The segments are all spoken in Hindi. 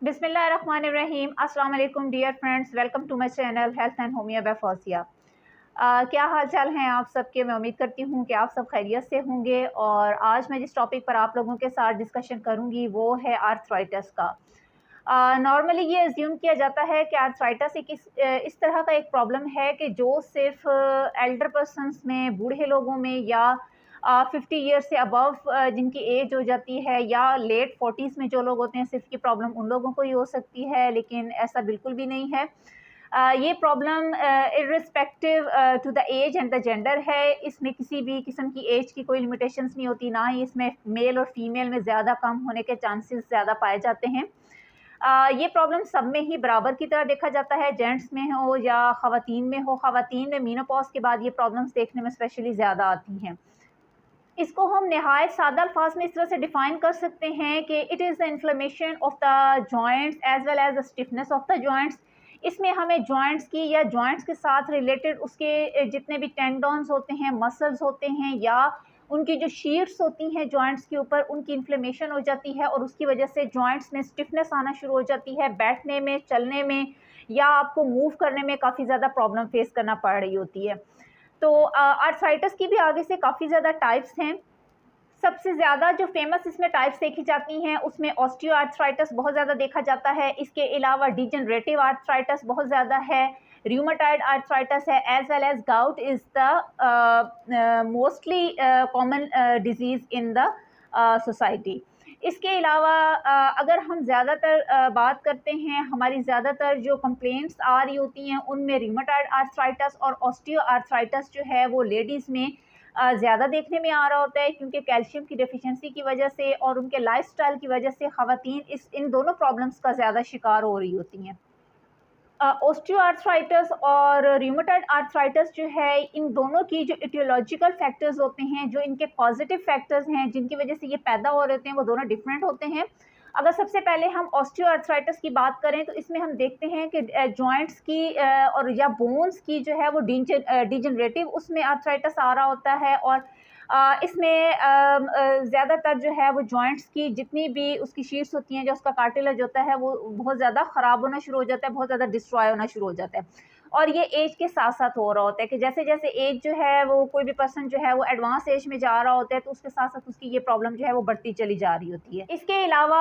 बिस्मिल्लाहिर्रहमानिर्रहीम। अस्सलाम वालेकुम dear friends, welcome to my channel health and homeo by Fauzia. क्या हाल चाल हैं आप सबके। मैं उम्मीद करती हूँ कि आप सब खैरियत से होंगे। और आज मैं जिस टॉपिक पर आप लोगों के साथ डिस्कशन करूँगी वो है आर्थराइटिस का। नॉर्मली ये अज्यूम किया जाता है कि आर्थराइटिस इस तरह का एक प्रॉब्लम है कि जो सिर्फ एल्डर पर्सनस में, बूढ़े लोगों में या 50 ईयर से अबव जिनकी एज हो जाती है या लेट 40s में जो लोग होते हैं, सिर्फ की प्रॉब्लम उन लोगों को ही हो सकती है, लेकिन ऐसा बिल्कुल भी नहीं है। ये problem irrespective to the age and the gender है। इसमें किसी भी किस्म की एज की कोई लिमिटेशंस नहीं होती, ना ही इसमें मेल और फीमेल में ज़्यादा कम होने के चांसेस ज़्यादा पाए जाते हैं। ये प्रॉब्लम सब में ही बराबर की तरह देखा जाता है, जेंट्स में हो या ख़वातीन में हो। ख़वातीन में मेनोपॉज़ के बाद ये प्रॉब्लम्स देखने में स्पेशली ज़्यादा आती हैं। इसको हम नहायत सादा अल्फाज में इस तरह से डिफ़ाइन कर सकते हैं कि it is the inflammation of the joints as well as the stiffness of the joints. इसमें हमें जॉइंट्स की या जॉइंट्स के साथ रिलेटेड उसके जितने भी टेंडन्स होते हैं, मसल्स होते हैं या उनकी जो शीट्स होती हैं जॉइंट्स के ऊपर, उनकी इन्फ्लेमेशन हो जाती है और उसकी वजह से जॉइंट्स में स्टिफनेस आना शुरू हो जाती है। बैठने में, चलने में या आपको मूव करने में काफ़ी ज़्यादा प्रॉब्लम फेस करना पड़ रही होती है। तो आर्थराइटिस की भी आगे से काफ़ी ज़्यादा टाइप्स हैं। सबसे ज़्यादा जो फ़ेमस इसमें टाइप्स देखी जाती हैं उसमें ऑस्टियोआर्थराइटिस बहुत ज़्यादा देखा जाता है। इसके अलावा डिजनरेटिव आर्थराइटिस बहुत ज़्यादा है, रूमेटॉइड आर्थराइटिस है, as well as gout is the mostly common disease in the society. इसके अलावा अगर हम ज़्यादातर बात करते हैं, हमारी ज़्यादातर जो कंप्लेंट्स आ रही होती हैं उनमें रूमेटॉइड आर्थराइटिस और ऑस्टियोआर्थराइटिस जो है वो लेडीज़ में ज़्यादा देखने में आ रहा होता है, क्योंकि कैल्शियम की डेफिशिएंसी की वजह से और उनके लाइफ़स्टाइल की वजह से ख़वातीन इन दोनों प्रॉब्लम्स का ज़्यादा शिकार हो रही होती हैं। ऑस्टियोआर्थराइटिस और रूमेटॉइड आर्थराइटिस जो है, इन दोनों की जो इटियोलॉजिकल फैक्टर्स होते हैं, जो इनके पॉजिटिव फैक्टर्स हैं जिनकी वजह से ये पैदा हो रहे होते हैं, वो दोनों डिफरेंट होते हैं। अगर सबसे पहले हम ऑस्टियोआर्थराइटिस की बात करें तो इसमें हम देखते हैं कि जॉइंट्स की और या बोन्स की जो है वो डिजनरेटिव उसमें आर्थराइटिस आ रहा होता है। और इसमें ज़्यादातर जो है वो जॉइंट्स की जितनी भी उसकी शीट्स होती हैं, जो उसका कार्टिलेज होता है वो बहुत ज़्यादा ख़राब होना शुरू हो जाता है, बहुत ज़्यादा डिस्ट्रॉय होना शुरू हो जाता है। और ये एज के साथ साथ हो रहा होता है कि जैसे जैसे एज जो है वो कोई भी पर्सन जो है वो एडवांस एज में जा रहा होता है, तो उसके साथ साथ उसकी ये प्रॉब्लम जो है वो बढ़ती चली जा रही होती है। इसके अलावा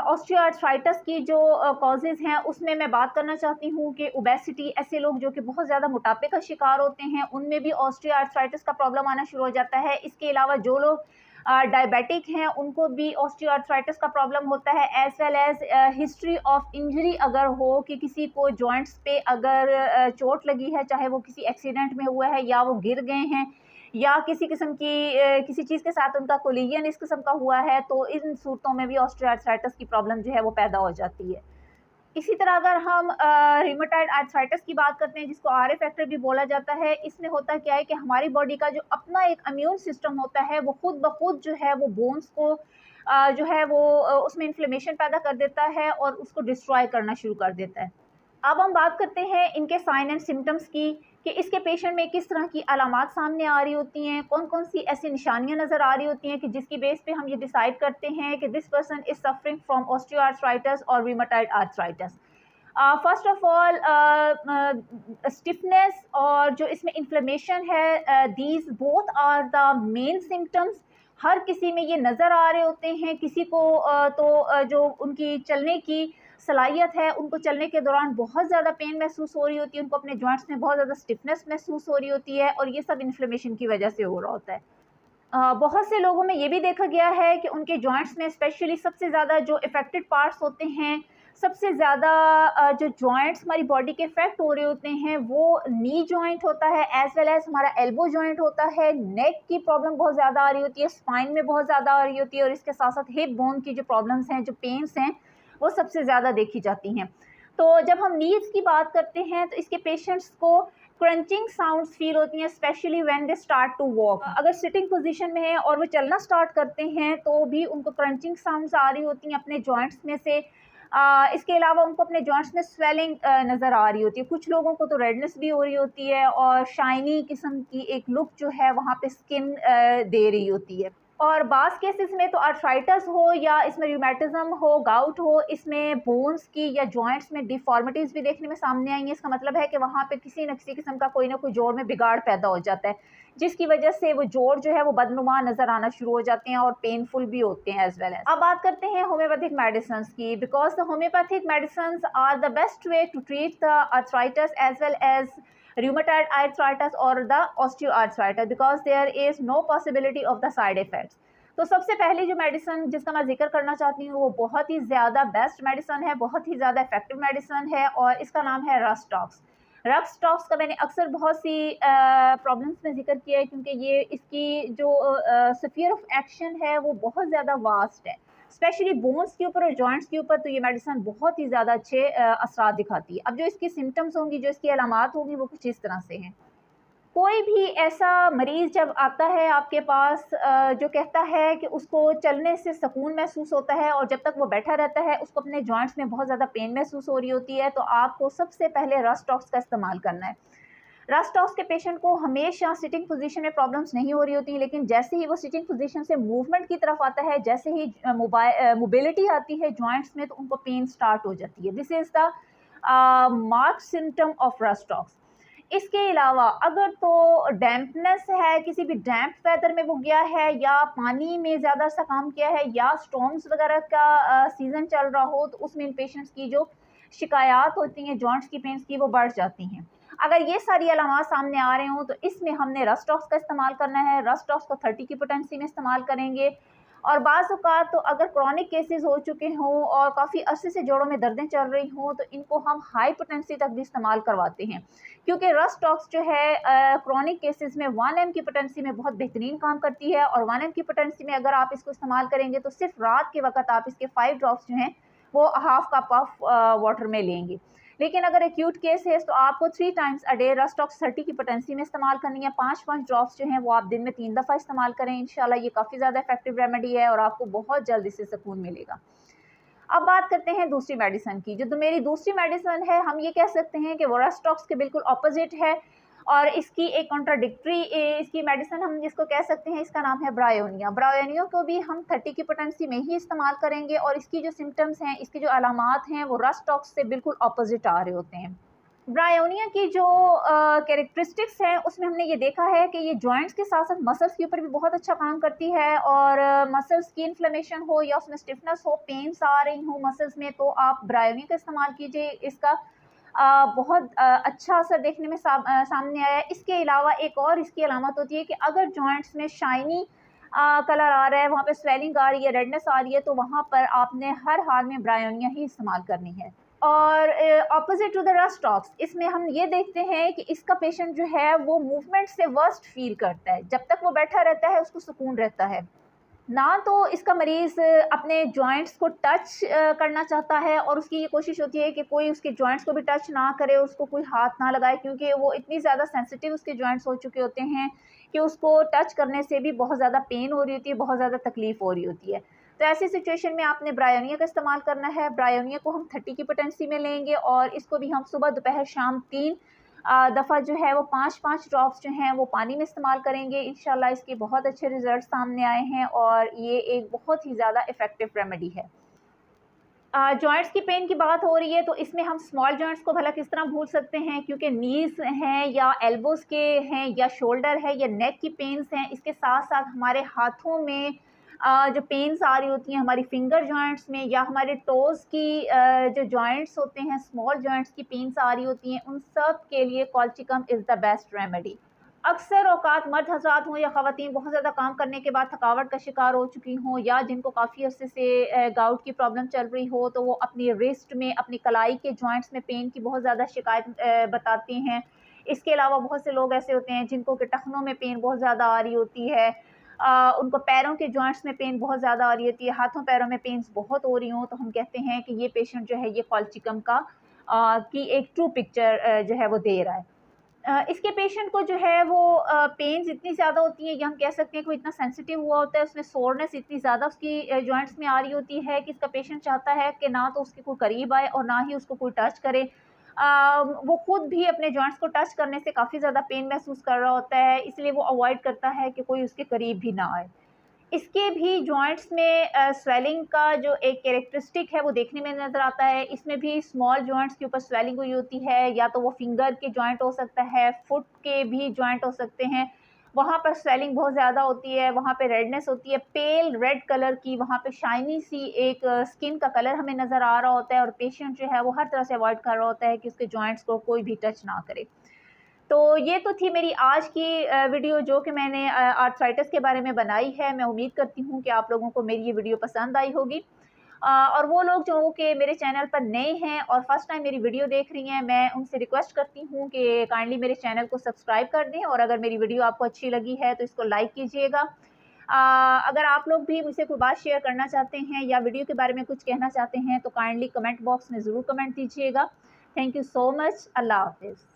ऑस्टियोआर्थराइटिस की जो कॉजेज़ हैं उसमें मैं बात करना चाहती हूँ कि ओबेसिटी, ऐसे लोग जो कि बहुत ज़्यादा मोटापे का शिकार होते हैं उनमें भी ऑस्टियोआर्थराइटिस का प्रॉब्लम आना शुरू हो जाता है। इसके अलावा जो लोग डायबिटिक हैं उनको भी ऑस्टियोआर्थराइटिस का प्रॉब्लम होता है, as well as history of injury अगर हो कि किसी को जॉइंट्स पे अगर चोट लगी है, चाहे वो किसी एक्सीडेंट में हुआ है या वो गिर गए हैं या किसी किस्म की किसी चीज़ के साथ उनका कोलिजन इस किस्म का हुआ है, तो इन सूरतों में भी ऑस्टियोआर्थराइटिस की प्रॉब्लम जो है वो पैदा हो जाती है। इसी तरह अगर हम रूमेटॉइड आर्थराइटिस की बात करते हैं, जिसको आरए फैक्टर भी बोला जाता है, इसमें होता क्या है कि हमारी बॉडी का जो अपना एक इम्यून सिस्टम होता है वो खुद ब खुद जो है वो बोन्स को जो है वो उसमें इन्फ्लेमेशन पैदा कर देता है और उसको डिस्ट्रॉय करना शुरू कर देता है। अब हम बात करते हैं इनके साइन एंड सिम्टम्स की, कि इसके पेशेंट में किस तरह की अलामात सामने आ रही होती हैं, कौन-कौन सी ऐसी निशानियाँ नज़र आ रही होती हैं कि जिसकी बेस पे हम ये डिसाइड करते हैं कि this person is suffering from osteoarthritis और rheumatoid arthritis. First of all stiffness और जो इसमें इन्फ्लेमेशन है, these both are the main symptoms. हर किसी में ये नज़र आ रहे होते हैं। किसी को जो उनकी चलने की सलाहियत है, उनको चलने के दौरान बहुत ज़्यादा पेन महसूस हो रही होती है, उनको अपने जॉइंट्स में बहुत ज़्यादा स्टिफनेस महसूस हो रही होती है और ये सब इन्फ्लेमेशन की वजह से हो रहा होता है। बहुत से लोगों में ये भी देखा गया है कि उनके जॉइंट्स में स्पेशली सबसे ज़्यादा जो इफ़ेक्टेड पार्ट्स होते हैं, सबसे ज़्यादा जो जॉइंट्स हमारी बॉडी के इफ़ेक्ट हो रहे होते हैं वो नी जॉइंट होता है, एज़ वेल एज़ हमारा एल्बो जॉइंट होता है। नेक की प्रॉब्लम बहुत ज़्यादा आ रही होती है, स्पाइन में बहुत ज़्यादा आ रही होती है और इसके साथ-साथ हिप बोन की जो प्रॉब्लम्स हैं, जो पेन्स हैं, वो सबसे ज़्यादा देखी जाती हैं। तो जब हम नीज़ की बात करते हैं तो इसके पेशेंट्स को क्रंचिंग साउंड्स फील होती हैं, specially when they start to walk. अगर सिटिंग पोजीशन में है और वो चलना स्टार्ट करते हैं तो भी उनको क्रंचिंग साउंड्स आ रही होती हैं अपने जॉइंट्स में से। इसके अलावा उनको अपने जॉइंट्स में स्वेलिंग नज़र आ रही होती है। कुछ लोगों को तो रेडनेस भी हो रही होती है और शाइनी किस्म की एक लुक जो है वहाँ पे स्किन दे रही होती है। और बाज़ केसेस में तो आर्थराइटिस हो या इसमें रूमेटिज़्म हो, गाउट हो, इसमें बोन्स की या जॉइंट्स में डिफ़ॉर्मिटीज़ भी देखने में सामने आई हैं। इसका मतलब है कि वहाँ पे किसी न किसी किस्म का कोई ना कोई जोड़ में बिगाड़ पैदा हो जाता है, जिसकी वजह से वो जोड़ जो है वो बदनुमा नज़र आना शुरू हो जाते हैं और पेनफुल भी होते हैं एज़ वेल एज़। अब बात करते हैं होम्योपैथिक मेडिसिन्स की, because the homeopathic medicines are the best way to treat the arthritis as well as rheumatoid arthritis or the osteoarthritis because there is no possibility of the side effects। तो सबसे पहले जो मेडिसिन जिसका मैं जिक्र करना चाहती हूँ वो बहुत ही ज़्यादा बेस्ट मेडिसिन है, बहुत ही ज़्यादा इफेक्टिव मेडिसिन है और इसका नाम है रक्सटॉक्स। रक्सटॉक्स का मैंने अक्सर बहुत सी प्रॉब्लम्स में जिक्र किया है क्योंकि ये इसकी जो स्फीयर ऑफ एक्शन है वो बहुत ज़्यादा वास्ट है, स्पेशली बोन्स के ऊपर और जॉइंट्स के ऊपर। तो ये मेडिसिन बहुत ही ज़्यादा अच्छे असरात दिखाती है। अब जो इसकी सिम्टम्स होंगी, जो इसकी अलामात होंगी, वो कुछ इस तरह से हैं। कोई भी ऐसा मरीज़ जब आता है आपके पास जो कहता है कि उसको चलने से सुकून महसूस होता है और जब तक वो बैठा रहता है उसको अपने जॉइंट्स में बहुत ज़्यादा पेन महसूस हो रही होती है, तो आपको सबसे पहले रक्सटॉक्स का इस्तेमाल करना है। रक्सटॉक्स के पेशेंट को हमेशा सिटिंग पोजीशन में प्रॉब्लम्स नहीं हो रही होती, लेकिन जैसे ही वो सिटिंग पोजीशन से मूवमेंट की तरफ आता है, जैसे ही मोबिलिटी आती है जॉइंट्स में, तो उनको पेन स्टार्ट हो जाती है। This is the mark symptom of rhus tox. इसके अलावा अगर तो डैम्पनेस है, किसी भी डैम्प वेदर में वो गया है या पानी में ज़्यादा सा काम किया है या स्टॉर्म्स वगैरह का सीज़न चल रहा हो, तो उसमें इन पेशेंट्स की जो शिकायत होती हैं जॉइंट्स की पेन्स की वो बढ़ जाती हैं। अगर ये सारी अलामात सामने आ रहे हों तो इसमें हमने रक्सटॉक्स का इस्तेमाल करना है। रक्सटॉक्स को 30 की पोटेंसी में इस्तेमाल करेंगे। और बाज़ औक़ात तो अगर क्रॉनिक केसेस हो चुके हों और काफ़ी अरसे से जोड़ों में दर्दें चल रही हों, तो इनको हम हाई पोटेंसी तक भी इस्तेमाल करवाते हैं, क्योंकि रक्सटॉक्स जो है क्रॉनिक केसेस में 1 एम की पोटेंसी में बहुत बेहतरीन काम करती है। और 1 एम की पोटेंसी में अगर आप इसको इस्तेमाल करेंगे तो सिर्फ रात के वक़्त आप इसके 5 ड्रॉप्स जो हैं वो हाफ़ कप ऑफ वाटर में लेंगे। लेकिन अगर एक्यूट केस है तो आपको 3 टाइम्स अ डे रक्सटॉक्स 30 की पोटेंसी में इस्तेमाल करनी है। 5-5 ड्रॉप्स जो हैं वो आप दिन में 3 दफ़ा इस्तेमाल करें। इंशाल्लाह ये काफ़ी ज़्यादा इफेक्टिव रेमेडी है और आपको बहुत जल्द इससे सुकून मिलेगा। अब बात करते हैं दूसरी मेडिसिन की। जो मेरी दूसरी मेडिसिन है, हम ये कह सकते हैं कि वो रक्सटॉक्स के बिल्कुल ऑपोजिट है और इसकी एक कॉन्ट्राडिक्टरी इसकी मेडिसिन हम जिसको कह सकते हैं, इसका नाम है ब्रायोनिया। ब्रायोनिया को भी हम 30 की पोटेंसी में ही इस्तेमाल करेंगे और इसकी जो सिम्टम्स हैं, इसकी जो अलामात हैं, वो रक्सटॉक्स से बिल्कुल ऑपोजिट आ रहे होते हैं। ब्रायोनिया की जो कैरेक्टरिस्टिक्स हैं उसमें हमने ये देखा है कि ये जॉइंट्स के साथ साथ मसल्स के ऊपर भी बहुत अच्छा काम करती है और मसल्स की इन्फ्लेमेशन हो या उसमें स्टिफनेस हो, पेन्स आ रही हो मसल्स में, तो आप ब्रायोनिया का इस्तेमाल कीजिए। इसका बहुत अच्छा असर देखने में सामने आया है। इसके अलावा एक और इसकी अलामत होती है कि अगर जॉइंट्स में शाइनी कलर आ रहा है, वहाँ पे स्वेलिंग आ रही है, रेडनेस आ रही है, तो वहाँ पर आपने हर हाल में ब्रायोनिया ही इस्तेमाल करनी है। और ऑपोजिट टू द रक्सटॉक्स, इसमें हम ये देखते हैं कि इसका पेशेंट जो है वो मूवमेंट से वर्स्ट फील करता है। जब तक वो बैठा रहता है उसको सुकून रहता है ना, तो इसका मरीज़ अपने जॉइंट्स को टच करना चाहता है और उसकी ये कोशिश होती है कि कोई उसके जॉइंट्स को भी टच ना करे, उसको कोई हाथ ना लगाए, क्योंकि वो इतनी ज़्यादा सेंसिटिव उसके जॉइंट्स हो चुके होते हैं कि उसको टच करने से भी बहुत ज़्यादा पेन हो रही होती है, बहुत ज़्यादा तकलीफ़ हो रही होती है। तो ऐसी सिचुएशन में आपने ब्रायोनिया का इस्तेमाल करना है। ब्रायोनिया को हम 30 की पोटेंसी में लेंगे और इसको भी हम सुबह, दोपहर, शाम 3 दफ़ा जो है वो 5-5 ड्रॉप्स जो हैं वो पानी में इस्तेमाल करेंगे। इंशाल्लाह इसके बहुत अच्छे रिज़ल्ट सामने आए हैं और ये एक बहुत ही ज़्यादा इफ़ेक्टिव रेमेडी है। जॉइंट्स की पेन की बात हो रही है तो इसमें हम स्मॉल जॉइंट्स को भला किस तरह भूल सकते हैं, क्योंकि नीज़ हैं या एल्बोज़ के हैं या शोल्डर है या नेक की पेन्स हैं, इसके साथ-साथ हमारे हाथों में जो पेन्स आ रही होती हैं, हमारी फिंगर जॉइंट्स में या हमारे टोज़ की जो जॉइंट्स होते हैं, स्मॉल जॉइंट्स की पेन्स आ रही होती हैं, उन सब के लिए colchicum is the best remedy. अक्सर औक़ात मर्द हज़रात हों या ख़वातीन बहुत ज़्यादा काम करने के बाद थकावट का शिकार हो चुकी हों या जिनको काफ़ी अरसे से गाउट की प्रॉब्लम चल रही हो, तो वो अपनी रिस्ट में, अपनी कलाई के जॉइंट्स में पेन की बहुत ज़्यादा शिकायत बताते हैं। इसके अलावा बहुत से लोग ऐसे होते हैं जिनको कि टखनों में पेन बहुत ज़्यादा आ रही होती है। उनको पैरों के जॉइंट्स में पेन बहुत ज़्यादा आ रही होती है, हाथों पैरों में पेन्स बहुत हो रही हों, तो हम कहते हैं कि ये पेशेंट जो है ये कॉल्चिकम का की एक ट्रू पिक्चर जो है वो दे रहा है। इसके पेशेंट को जो है वो पेन्स इतनी ज़्यादा होती है या हम कह सकते हैं कि वो इतना सेंसिटिव हुआ होता है, उसमें सोरनेस इतनी ज़्यादा उसकी जॉइंट्स में आ रही होती है कि इसका पेशेंट चाहता है कि ना तो उसके कोई करीब आए और ना ही उसको कोई टच करे। वो खुद भी अपने जॉइंट्स को टच करने से काफ़ी ज़्यादा पेन महसूस कर रहा होता है, इसलिए वो अवॉइड करता है कि कोई उसके करीब भी ना आए। इसके भी जॉइंट्स में स्वेलिंग का जो एक कैरेक्टरिस्टिक है वो देखने में नज़र आता है। इसमें भी स्मॉल जॉइंट्स के ऊपर स्वेलिंग हुई होती है, या तो वो फिंगर के जॉइंट हो सकता है, फुट के भी जॉइंट हो सकते हैं। वहाँ पर स्वेलिंग बहुत ज़्यादा होती है, वहाँ पे रेडनेस होती है, पेल रेड कलर की, वहाँ पे शाइनी सी एक स्किन का कलर हमें नज़र आ रहा होता है, और पेशेंट जो है वो हर तरह से अवॉइड कर रहा होता है कि उसके जॉइंट्स को कोई भी टच ना करे। तो ये तो थी मेरी आज की वीडियो, जो कि मैंने आर्थराइटिस के बारे में बनाई है। मैं उम्मीद करती हूँ कि आप लोगों को मेरी ये वीडियो पसंद आई होगी। और वो लोग जो कि मेरे चैनल पर नए हैं और फर्स्ट टाइम मेरी वीडियो देख रही हैं, मैं उनसे रिक्वेस्ट करती हूँ कि काइंडली मेरे चैनल को सब्सक्राइब कर दें, और अगर मेरी वीडियो आपको अच्छी लगी है तो इसको लाइक कीजिएगा। अगर आप लोग भी मुझसे कोई बात शेयर करना चाहते हैं या वीडियो के बारे में कुछ कहना चाहते हैं तो काइंडली कमेंट बॉक्स में ज़रूर कमेंट दीजिएगा। Thank you so much. अल्लाह हाफ़िज़।